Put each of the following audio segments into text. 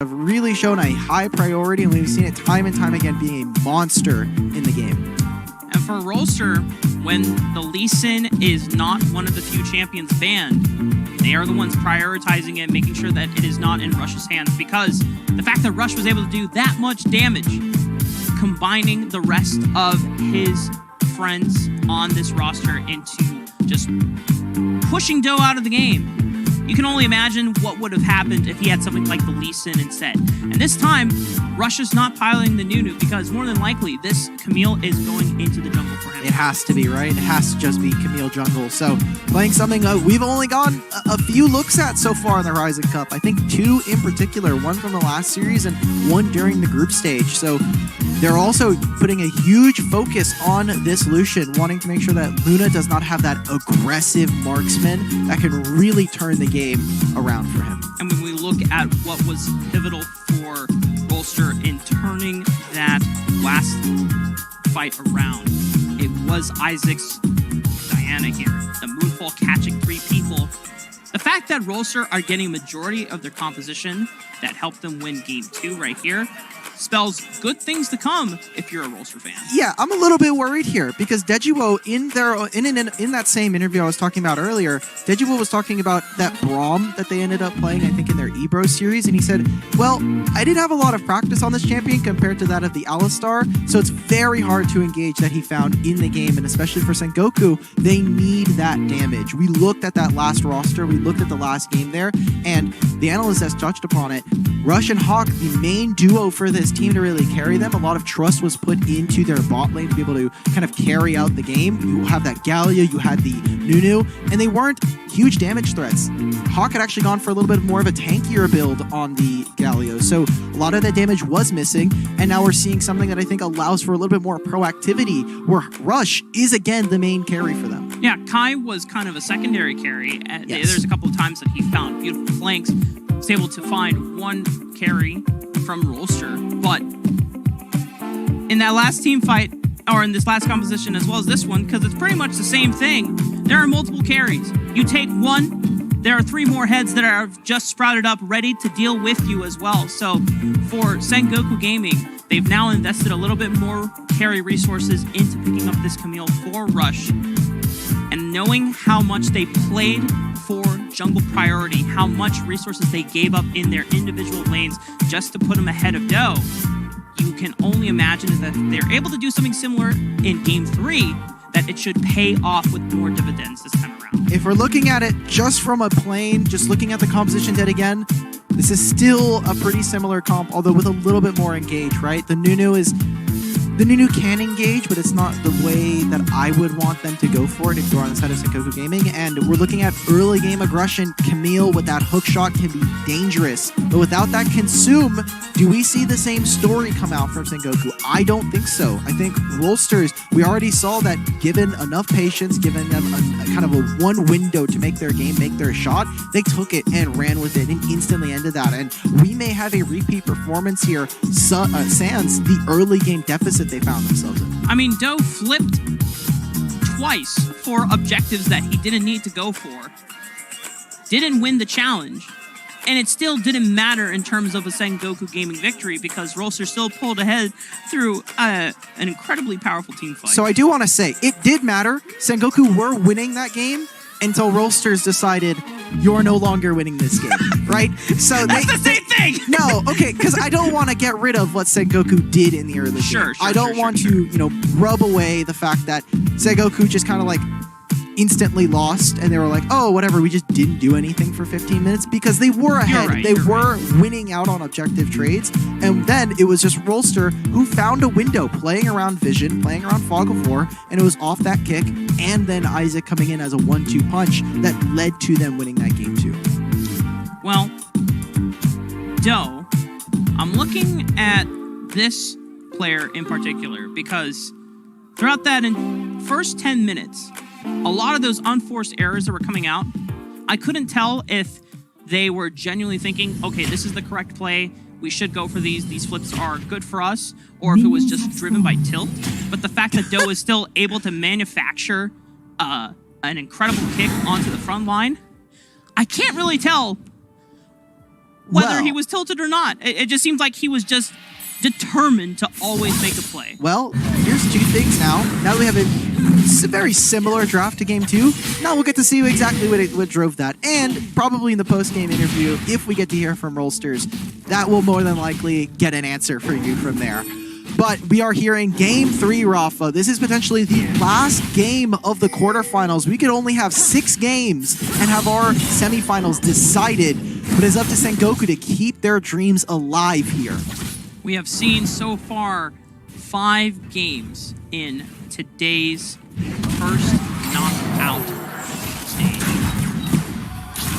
have really shown a high priority, and we've seen it time and time again being a monster in the game. And for Rolster, when the Lee Sin is not one of the few champions banned, they are the ones prioritizing it, making sure that it is not in Rush's hands, because the fact that Rush was able to do that much damage, combining the rest of his friends on this roster into just pushing Doe out of the game. You can only imagine what would have happened if he had something like the Lee Sin instead. And this time, Rush is not piloting the Nunu because more than likely, this Camille is going into the jungle for him. It has to be, right? It has to just be Camille jungle. So playing something we've only gotten a few looks at so far in the Horizon Cup. I think 2 in particular, one from the last series and one during the group stage. So they're also putting a huge focus on this Lucian, wanting to make sure that Luna does not have that aggressive marksman that can really turn the game around for him. And when we look at what was pivotal for Rolster in turning that last fight around, it was Isaac's Diana here. The Moonfall catching 3 people. The fact that Rolster are getting a majority of their composition that helped them win game 2 right here spells good things to come if you're a Rolster fan. Yeah, I'm a little bit worried here because Dejiwo in that same interview I was talking about earlier, Dejiwo was talking about that Braum that they ended up playing, I think, in their Ebro series, and he said, well, I didn't have a lot of practice on this champion compared to that of the Alistar, so it's very hard to engage that he found in the game, and especially for Sengoku, they need that damage. We looked at that last roster, we looked at the last game there, and the analyst has touched upon it. Rush and Hawk, the main duo for this team to really carry them. A lot of trust was put into their bot lane to be able to kind of carry out the game. You have that Gallia, you had the Nunu, and they weren't huge damage threats. Hawk had actually gone for a little bit more of a tankier build on the Galio, so a lot of that damage was missing, and now we're seeing something that I think allows for a little bit more proactivity, where Rush is again the main carry for them. Yeah, Kai was kind of a secondary carry. Yes. There's a couple of times that he found beautiful flanks, was able to find one carry from Rolster, but in that last team fight, or in this last composition as well as this one, because it's pretty much the same thing, there are multiple carries. You take one, there are 3 more heads that are just sprouted up ready to deal with you as well. So for Sengoku Gaming, they've now invested a little bit more carry resources into picking up this Camille for Rush, and knowing how much they played for jungle priority, how much resources they gave up in their individual lanes just to put them ahead of Doe, you can only imagine that if they're able to do something similar in game 3, that it should pay off with more dividends this time around. If we're looking at it just from a plane, just looking at the composition dead again, this is still a pretty similar comp, although with a little bit more engage, right? The Nunu can engage, but it's not the way that I would want them to go for it if you're on the side of Sengoku Gaming. And we're looking at early game aggression. Camille with that hook shot can be dangerous, but without that consume, do we see the same story come out from Sengoku? I don't think so. I think Rolsters, we already saw that given enough patience, given them a kind of a one window to make their game, make their shot, they took it and ran with it and instantly ended that. And we may have a repeat performance here sans the early game deficit they found themselves in. I mean, Doe flipped twice for objectives that he didn't need to go for, didn't win the challenge, and it still didn't matter in terms of a Sengoku Gaming victory because Rolster still pulled ahead through an incredibly powerful team fight. So I do want to say, it did matter. Sengoku were winning that game until Rolsters decided, you're no longer winning this game, right? So that's the same thing! No, okay, because I don't want to get rid of what Sengoku did in the early game. Sure, I don't want to, rub away the fact that Sengoku just kind of like instantly lost and they were like, oh, whatever, we just didn't do anything for 15 minutes because they were ahead. They were winning out on objective trades. And then it was just Rolster who found a window playing around Vision, playing around Fog of War, and it was off that kick and then Isaac coming in as a 1-2 punch that led to them winning that game too. Well, Doe, I'm looking at this player in particular because throughout that first 10 minutes, a lot of those unforced errors that were coming out, I couldn't tell if they were genuinely thinking, okay, this is the correct play, we should go for these flips are good for us, or if it was just driven by tilt. But the fact that Doe is still able to manufacture an incredible kick onto the front line, I can't really tell whether he was tilted or not. It just seems like he was just determined to always make a play. Well, here's two things now. Now that we have a very similar draft to game 2, now we'll get to see exactly what drove that. And probably in the post-game interview, if we get to hear from Rolsters, that will more than likely get an answer for you from there. But we are here in game 3, Rafa. This is potentially the last game of the quarterfinals. We could only have 6 games and have our semifinals decided. But it's up to Sengoku to keep their dreams alive here. We have seen so far 5 games in today's first knockout stage.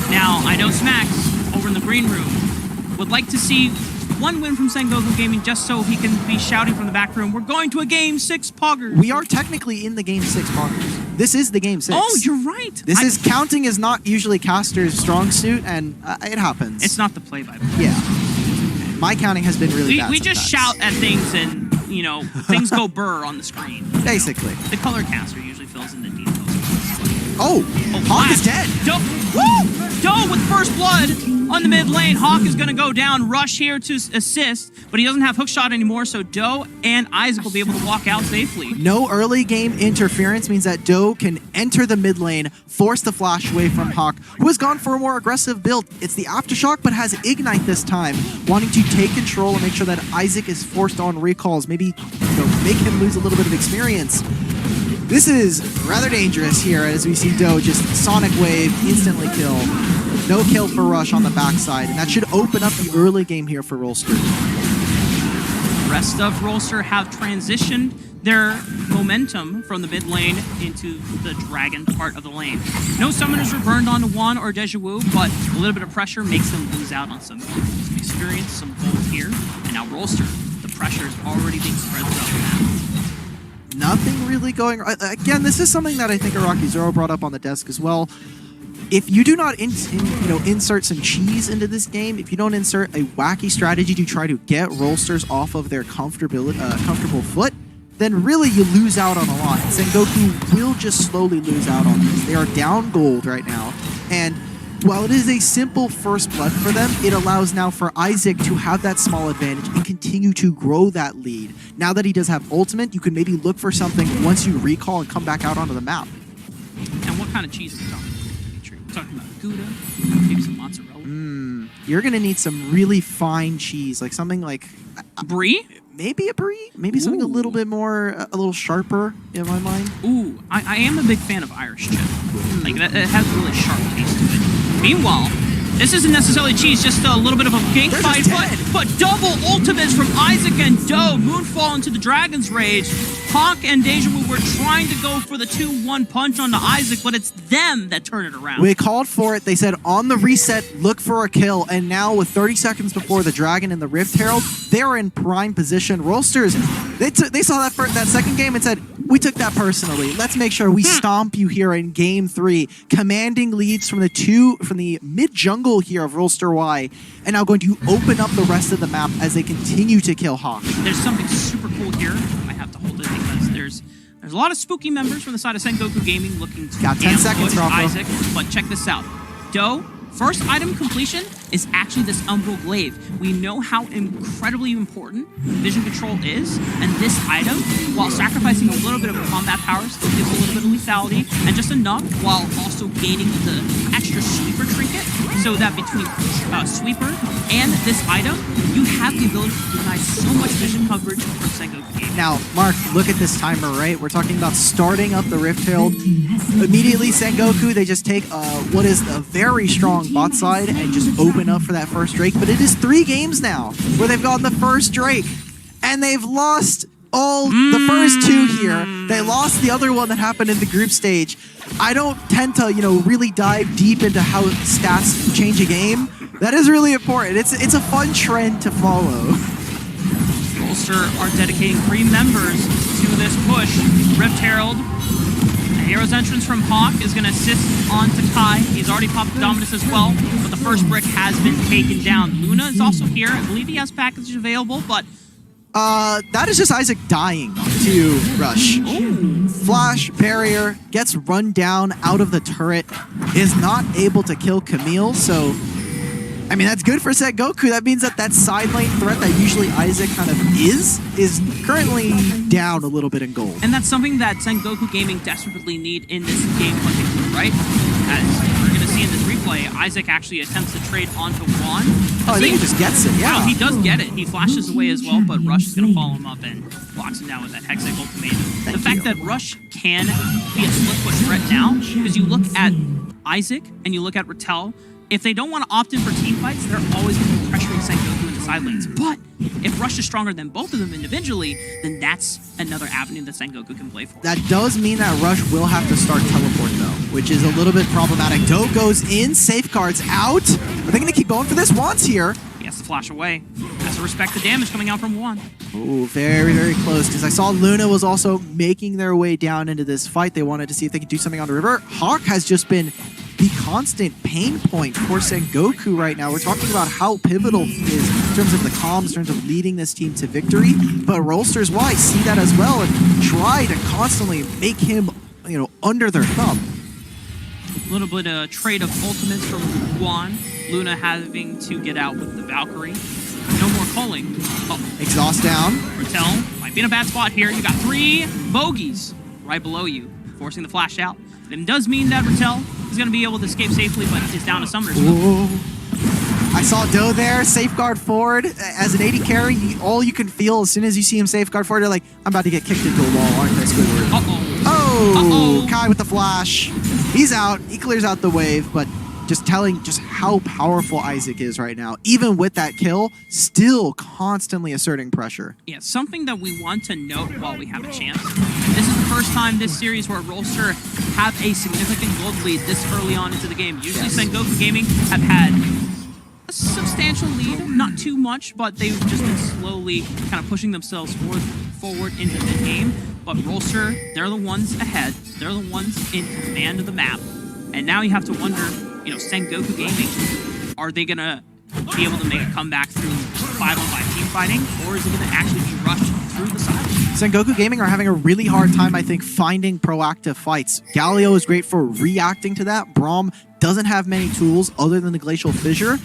Now, I know Smacks over in the green room would like to see 1 win from Sengoku Gaming just so he can be shouting from the back room, "We're going to a game 6 poggers." We are technically in the game 6 poggers. This is the game 6. Oh, you're right. This is counting is not usually Caster's strong suit, and it happens. It's not the play-by-play. Yeah. My counting has been really bad. We just shout at things and, you know, things go burr on the screen. Basically. The color caster usually fills in the details. Oh, Hawk is dead. Doe with first blood on the mid lane. Hawk is going to go down. Rush here to assist, but he doesn't have hookshot anymore, so Doe and Isaac will be able to walk out safely. No early game interference means that Doe can enter the mid lane, force the flash away from Hawk, who has gone for a more aggressive build. It's the Aftershock, but has Ignite this time, wanting to take control and make sure that Isaac is forced on recalls, maybe make him lose a little bit of experience. This is rather dangerous here as we see Doe just Sonic Wave, instantly kill. No kill for Rush on the backside, and that should open up the early game here for Rolster. The rest of Rolster have transitioned their momentum from the mid lane into the dragon part of the lane. No summoners were burned onto Juan or Deja Vu, but a little bit of pressure makes them lose out on some experience, some gold here. And now Rolster, the pressure is already being spread throughout the map. Nothing really going... Again, this is something that I think Araki Zero brought up on the desk as well. If you do not insert some cheese into this game, if you don't insert a wacky strategy to try to get Rolsters off of their comfortable foot, then really you lose out on a lot. Sengoku will just slowly lose out on this. They are down gold right now, and while it is a simple first blood for them, it allows now for Isaac to have that small advantage and continue to grow that lead. Now that he does have ultimate, you can maybe look for something once you recall and come back out onto the map. And what kind of cheese are we talking about? We're talking about Gouda, maybe some mozzarella. You're going to need some really fine cheese, like something like... Brie? Maybe a brie? Maybe something a little bit more, a little sharper in my mind. Ooh, I am a big fan of Irish chip. Like, it has a really sharp taste to it. Meanwhile, this isn't necessarily cheese, just a little bit of a gank fight, but double ultimates from Isaac and Doe. Moonfall into the Dragon's Rage. Hawk and Deja Vu were trying to go for the 2-1 punch onto Isaac, but it's them that turn it around. We called for it. They said on the reset, look for a kill. And now with 30 seconds before the Dragon and the Rift Herald, they're in prime position. Rolsters, they saw that second game and said, we took that personally. Let's make sure we stomp you here in game 3. Commanding leads from the mid-jungle here of Rolster Y, and now going to open up the rest of the map as they continue to kill Hawk. There's something super cool here. I have to hold it because there's a lot of spooky members from the side of Sengoku Gaming looking to got 10 seconds, Isaac. But check this out. Doe, first item completion is actually this Umbral Glaive. We know how incredibly important vision control is, and this item, while sacrificing a little bit of combat power, still gives a little bit of lethality, and just enough while also gaining the extra sweeper trinket, so that between sweeper and this item, you have the ability to deny so much vision coverage from Sengoku Gaming. Now, Mark, look at this timer, right? We're talking about starting up the Rift Herald. Immediately, Sengoku, they just take what is a very strong bot side and just open up for that first Drake. But it is 3 games now where they've gotten the first Drake, and they've lost all the first 2 here. They lost the other one that happened in the group stage. I don't tend to, really dive deep into how stats change a game. That is really important. It's a fun trend to follow. Rolster are dedicating 3 members to this push. Rift Herald, the hero's entrance from Hawk is going to assist on to Kai. He's already popped Dominus as well, but the first brick has been taken down. Luna is also here. I believe he has packages available, but... that is just Isaac dying to Rush. Ooh. Flash, barrier, gets run down out of the turret, is not able to kill Camille, so I mean, that's good for Sengoku. That means that side lane threat that usually Isaac kind of is currently down a little bit in gold. And that's something that Sengoku Gaming desperately need in this game particularly, right? As we're going to see in this replay, Isaac actually attempts to trade onto Juan. Oh, I think he just gets it, yeah. Wow, he does get it. He flashes away as well, but Rush is going to follow him up and blocks him down with that Hextech ultimatum. The fact that Rush can be a split-foot threat now, because you look at Isaac and you look at Rattel, if they don't want to opt in for team fights, they're always going to be pressuring Sengoku in the side lanes. But if Rush is stronger than both of them individually, then that's another avenue that Sengoku can play for. That does mean that Rush will have to start teleport, though, which is a little bit problematic. Do goes in, safeguards out. Are they going to keep going for this? Juan's here. He has to flash away. Has to respect the damage coming out from Juan. Oh, very, very close, because I saw Luna was also making their way down into this fight. They wanted to see if they could do something on the river. Hawk has just been the constant pain point for Sengoku right now. We're talking about how pivotal he is in terms of the comms, in terms of leading this team to victory. But Rolster's wise see that as well and try to constantly make him, under their thumb. A little bit of trade of ultimates from Juan. Luna having to get out with the Valkyrie. No more calling. Oh. Exhaust down. Rattel might be in a bad spot here. You got 3 bogeys right below you, forcing the flash out. It does mean that Rattel is going to be able to escape safely, but is down to Summoners. I saw Do there, safeguard forward. As an 80 carry, all you can feel as soon as you see him safeguard forward, you're like, I'm about to get kicked into a wall, aren't I, Squidward? Oh, Kai with the flash. He's out. He clears out the wave, but just telling just how powerful Isaac is right now. Even with that kill, still constantly asserting pressure. Yeah, something that we want to note while we have a chance. This is the first time this series where Rolster have a significant gold lead this early on into the game. Usually Sengoku Gaming have had a substantial lead, not too much, but they've just been slowly kind of pushing themselves forward into the game. But Rolster, they're the ones ahead. They're the ones in command of the map. And now you have to wonder, Sengoku Gaming, are they going to be able to make a comeback through 5-on-5 team fighting, or is it going to actually be rushed through the side? Sengoku Gaming are having a really hard time, I think, finding proactive fights. Galio is great for reacting to that. Braum doesn't have many tools other than the Glacial Fissure.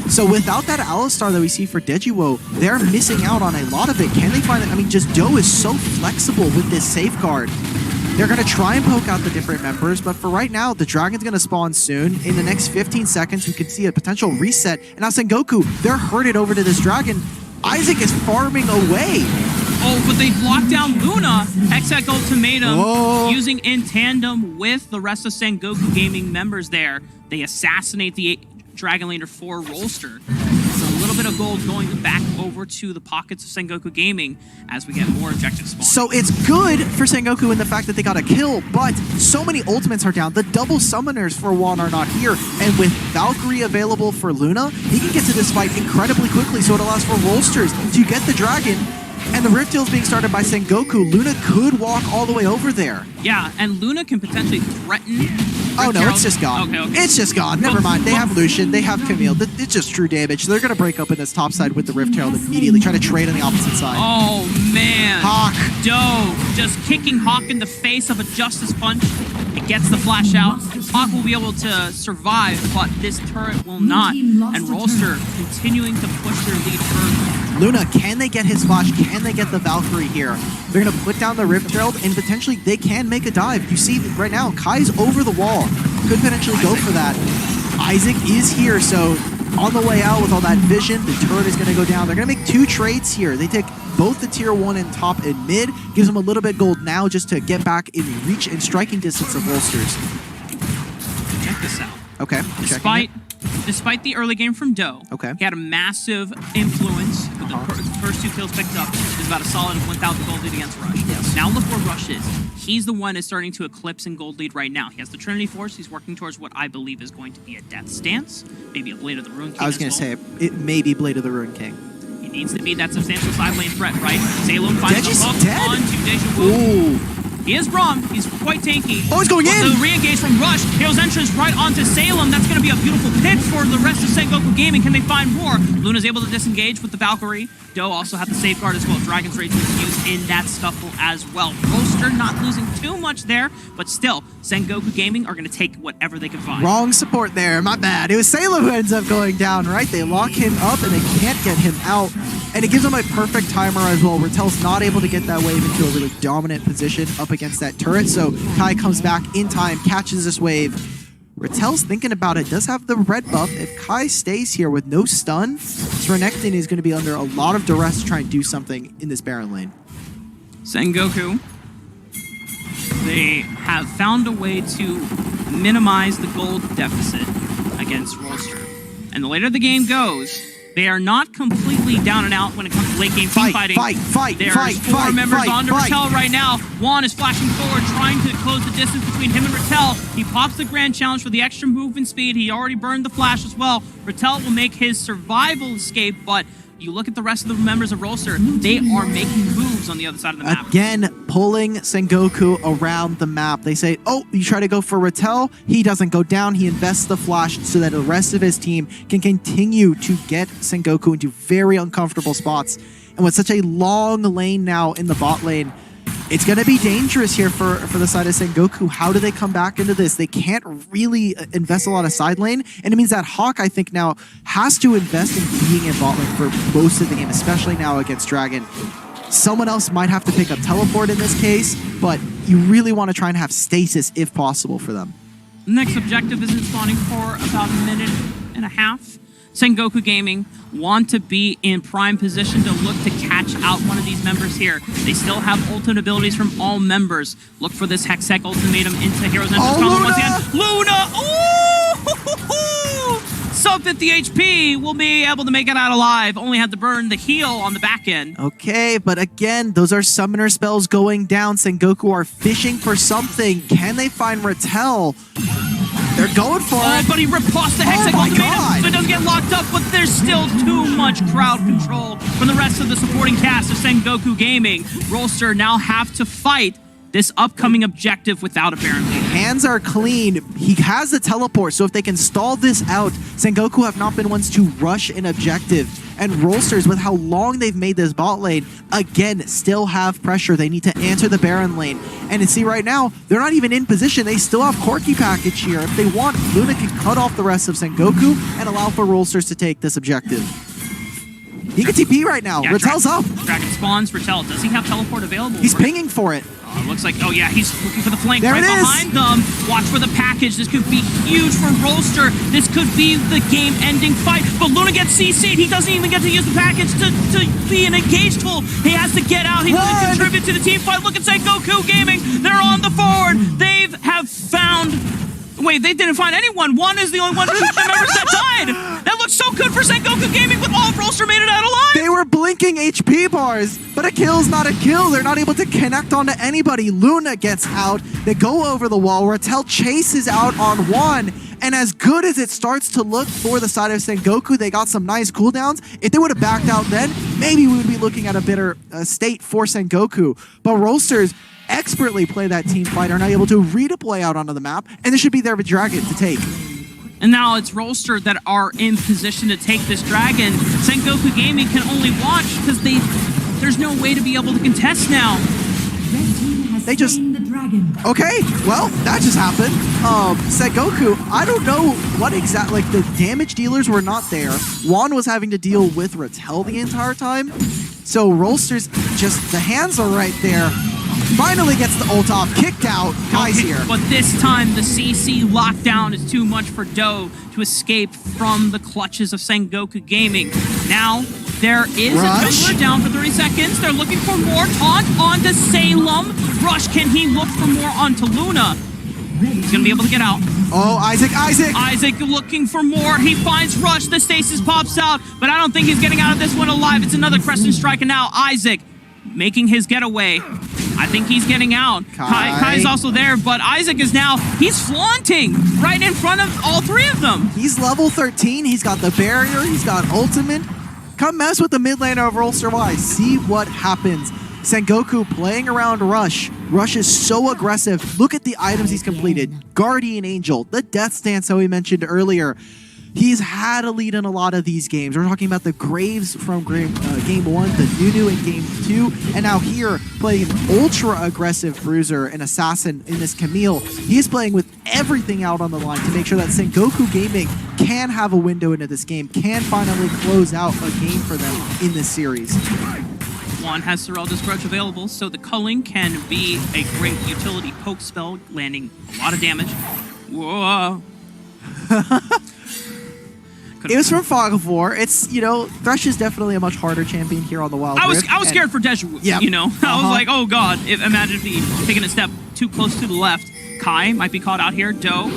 So without that Alistar that we see for Dejiwo, they're missing out on a lot of it. Can they find it? I mean, just Do is so flexible with this safeguard. They're going to try and poke out the different members, but for right now, the Dragon's going to spawn soon. In the next 15 seconds, we could see a potential reset. And now Sengoku, they're herded over to this Dragon. Isaac is farming away. Oh, but they blocked down Luna. Hextech ultimatum using in tandem with the rest of Sengoku Gaming members there. They assassinate the Dragon Laner for Rolster. So a little bit of gold going back over to the pockets of Sengoku Gaming as we get more objective spawns. So it's good for Sengoku in the fact that they got a kill, but so many ultimates are down. The double summoners for Juan are not here. And with Valkyrie available for Luna, he can get to this fight incredibly quickly, so it allows for Rolsters to get the Dragon. And the Rift Hill's being started by Sengoku. Luna could walk all the way over there. Yeah, and Luna can potentially threaten... Oh no, it's just gone. Okay. It's just gone. Never mind. They have Lucian. They have Camille. It's just true damage. So they're going to break up in this top side with the Rift Herald immediately. Try to trade on the opposite side. Oh, man. Hawk. Do just kicking Hawk in the face of a Justice Punch. It gets the flash out. Hawk will be able to survive, but this turret will not. And Rolster continuing to push their lead further. Luna, can they get his flash? Can they get the Valkyrie here? They're going to put down the Rift Herald, and potentially they can make a dive. You see right now, Kai's over the wall. Could potentially go for that. Isaac is here, so on the way out with all that vision, the turret is going to go down. They're going to make 2 trades here. They take both the tier 1 and top and mid. Gives them a little bit gold now just to get back in reach and striking distance of Rolsters. Check this out. Okay. Despite the early game from Do, he had a massive influence. With the first 2 kills picked up, there's about a solid 1,000 gold lead against Rush. Yes. Now look where Rush is. He's the one is starting to eclipse in gold lead right now. He has the Trinity Force. He's working towards what I believe is going to be a Death Stance, maybe a Blade of the Ruin King. I was going to say, it may be Blade of the Ruin King. He needs to be that substantial side lane threat, right? Salem finds Deji's the hook dead. onto Dejiwo. He is Braum. He's quite tanky. Oh, he's going in! The re-engage from Rush. Hero's entrance right onto Salem. That's going to be a beautiful pick for the rest of Sengoku Gaming. Can they find more? Luna's able to disengage with the Valkyrie. Doe also had the safeguard as well. Dragon's Rage was used in that scuffle as well. Rolster not losing too much there, but still, Sengoku Gaming are going to take whatever they can find. Wrong support there, my bad. It was Salem who ends up going down, right? They lock him up and they can't get him out. And it gives him a perfect timer as well. Rattel's not able to get that wave into a really dominant position up against that turret. So Kai comes back in time, catches this wave. Rattel's thinking about it, does have the red buff. If Kai stays here with no stun, Renekton is going to be under a lot of duress to try and do something in this Baron lane. Sengoku, they have found a way to minimize the gold deficit against Rolster. And the later the game goes, they are not completely down and out when it comes to late game team fighting. There's four members onto Rattel right now. Juan is flashing forward, trying to close the distance between him and Rattel. He pops the grand challenge for the extra movement speed. He already burned the flash as well. Rattel will make his survival escape, but you look at the rest of the members of Rolster, they are making moves on the other side of the map. Again, pulling Sengoku around the map. They say, oh, you try to go for Rattel. He doesn't go down. He invests the flash so that the rest of his team can continue to get Sengoku into very uncomfortable spots. And with such a long lane now in the bot lane, it's going to be dangerous here for the side of Sengoku. How do they come back into this? They can't really invest a lot of side lane, and it means that Hawk, I think, now has to invest in being in bot lane for most of the game, especially now against Dragon. Someone else might have to pick up teleport in this case, but you really want to try and have stasis if possible for them. The next objective isn't spawning for about a minute and a half. Sengoku Gaming want to be in prime position to look to catch out one of these members here. They still have ultimate abilities from all members. Look for this Hextech ultimatum into Hero's Entrance combo once again. Luna! Ooh! Sub 50 HP will be able to make it out alive. Only had to burn the heal on the back end. Okay, but again, those are summoner spells going down. Sengoku are fishing for something. Can they find Rattel? They're going for it. But he riposts the Hextech ultimatum, so it doesn't get locked up, but there's still too much crowd control from the rest of the supporting cast of Sengoku Gaming. Rolster now have to fight this upcoming objective without a Baron lane. Hands are clean. He has the teleport, so if they can stall this out, Sengoku have not been ones to rush an objective. And Rolsters, with how long they've made this bot lane, again, still have pressure. They need to answer the Baron lane. And you see right now, they're not even in position. They still have Corki package here. If they want, Luna can cut off the rest of Sengoku and allow for Rolsters to take this objective. He can TP right now. Yeah, Rattel's up. Dragon spawns. Rattel, does he have teleport available? He's pinging for it. Looks like, oh yeah, he's looking for the flank there right behind them. Watch for the package. This could be huge for Rolster. This could be the game-ending fight. But Luna gets CC'd. He doesn't even get to use the package to be an engaged tool. He has to get out. He doesn't contribute to the team fight. Look at Sengoku Gaming. They're on the forward. They have found... Wait, they didn't find anyone. One is the only one of the members that died. That looks so good for Sengoku Gaming, with all of Rolster made it out alive. They were blinking HP bars, but a kill's not a kill. They're not able to connect onto anybody. Luna gets out. They go over the wall. Rattel chases out on one. And as good as it starts to look for the side of Sengoku, they got some nice cooldowns. If they would have backed out then, maybe we would be looking at a better state for Sengoku. But Rolsters expertly play that team fight, are not able to redeploy out onto the map, and this should be their dragon to take. And now it's Rolster that are in position to take this dragon. Sengoku Gaming can only watch because there's no way to be able to contest now. They just... Okay, well, that just happened. Sengoku, I don't know what exactly... Like, the damage dealers were not there. Juan was having to deal with Rattel the entire time. So Rolster's just... The hands are right there. Finally gets the ult off, kicked out. Kai's here. But this time, the CC lockdown is too much for Doe to escape from the clutches of Sengoku Gaming. Now, there is a jungler down for 30 seconds. They're looking for more. Taunt onto Salem. Rush, can he look for more onto Luna? He's going to be able to get out. Oh, Isaac! Isaac looking for more. He finds Rush. The stasis pops out, but I don't think he's getting out of this one alive. It's another Crescent Strike, and now Isaac making his getaway. I think he's getting out. Kai's also there, but Isaac is now, he's flaunting right in front of all three of them. He's level 13. He's got the barrier. He's got ultimate. Come mess with the mid laner of Rolster Y. See what happens. Sengoku playing around Rush. Rush is so aggressive. Look at the items he's completed. Guardian Angel, the Death Stance that we mentioned earlier. He's had a lead in a lot of these games. We're talking about the Graves from game 1, the Nunu in game 2, and now here playing an ultra-aggressive bruiser and assassin in this Camille. He is playing with everything out on the line to make sure that Sengoku Gaming can have a window into this game, can finally close out a game for them in this series. Juan has Sorelda's Grudge available, so the culling can be a great utility poke spell, landing a lot of damage. Whoa. It was from Fog of War. It's, you know, Thresh is definitely a much harder champion here on the Wildrift. I was scared for Deja Vu, you know? I was like, oh god, imagine if he taken a step too close to the left. Kai might be caught out here. Doe.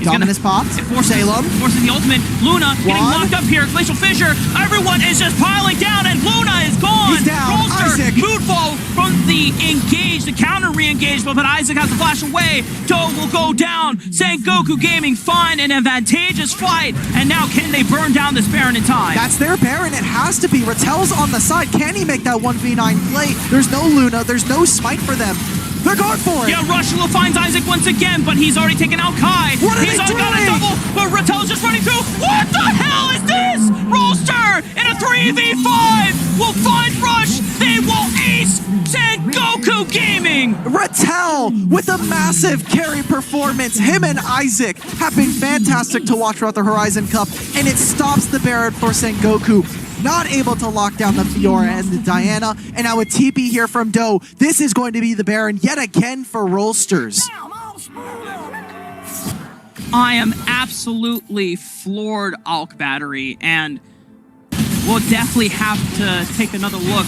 Dominus pops. Salem. Forcing the ultimate. Luna getting locked up here. Glacial Fissure. Everyone is just piling down, and Luna is gone. He's down. Rolster. Isaac. Moonfall from the engage, the counter re-engage, but Isaac has to flash away. Doe will go down. Sengoku Gaming find an advantageous fight, and now can they burn down this Baron in time? That's their Baron. It has to be. Rattel's on the side. Can he make that 1v9 play? There's no Luna. There's no smite for them. They're going for it! Yeah, Rushula finds Isaac once again, but he's already taken out Kai. What are he's they doing? Got a double, but Rattel's just running through. What the hell is this? Rolster in a 3v5 will find Rush. They will ace Sengoku Gaming. Rattel with a massive carry performance. Him and Isaac have been fantastic to watch throughout the Horizon Cup, and it stops the Baron for Sengoku. Not able to lock down the Fiora and the Diana, and now a TP here from Doe. This is going to be the Baron yet again for Rolsters. I am absolutely floored, Alk Battery, and we'll definitely have to take another look.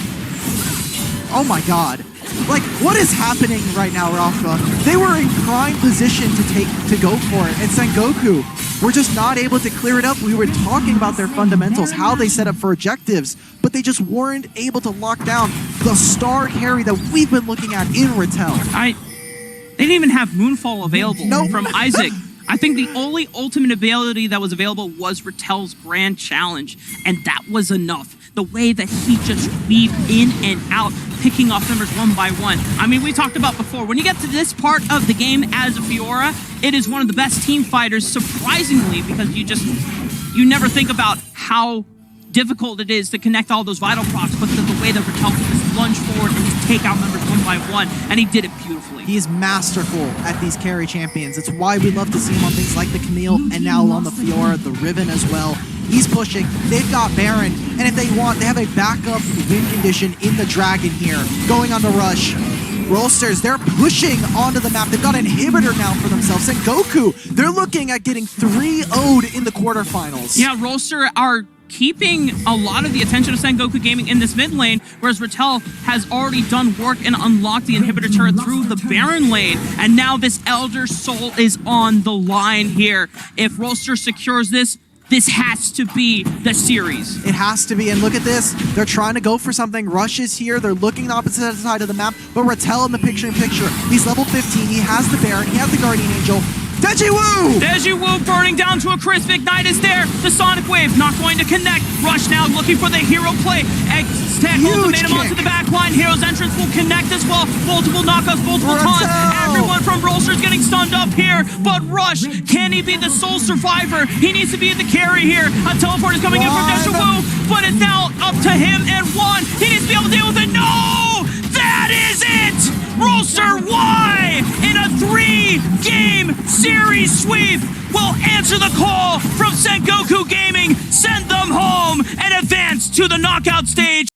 Oh my god. Like, what is happening right now, Rafa? They were in prime position to go for it, and Sengoku were just not able to clear it up. We were talking about their fundamentals, how they set up for objectives, but they just weren't able to lock down the star carry that we've been looking at in Rattel. They didn't even have Moonfall available from Isaac. I think the only ultimate ability that was available was Rattel's Grand Challenge, and that was enough. The way that he just weaved in and out, picking off members one by one. I mean, we talked about before, when you get to this part of the game as a Fiora, it is one of the best team fighters, surprisingly, because you never think about how difficult it is to connect all those vital procs, but the way that Rattel can just lunge forward and just take out members one by one, and he did it beautifully. He is masterful at these carry champions. It's why we love to see him on things like the Camille, and now on the Fiora, the Riven as well. He's pushing. They've got Baron, and if they want, they have a backup win condition in the Dragon here, going on the Rush. Rolsters, they're pushing onto the map. They've got an inhibitor now for themselves. And Goku, they're looking at getting 3-0'd in the quarterfinals. Yeah, Rolster are keeping a lot of the attention of Sengoku Gaming in this mid lane, whereas Rattel has already done work and unlocked the inhibitor turret through the Baron lane, and now this Elder Soul is on the line here. If Rolster secures this, this has to be the series. It has to be, and look at this. They're trying to go for something. Rush is here. They're looking the opposite side of the map, but Rattel in the picture-in-picture. He's level 15. He has the Baron. He has the Guardian Angel. Dejiwoo! Dejiwoo burning down to a crisp. Ignite is there. The Sonic Wave not going to connect. Rush now looking for the hero play. X-Tech ultimatum onto the back line. Hero's entrance will connect as well. Multiple knockouts, multiple taunts. Everyone from Rolster is getting stunned up here. But Rush, can he be the sole survivor? He needs to be the carry here. A teleport is coming in from Dejiwoo, but it's now up to him and Juan. He needs to be able to deal with it. No! That is it! Rolster Y in a 3-game series sweep will answer the call from Sengoku Gaming, send them home, and advance to the knockout stage.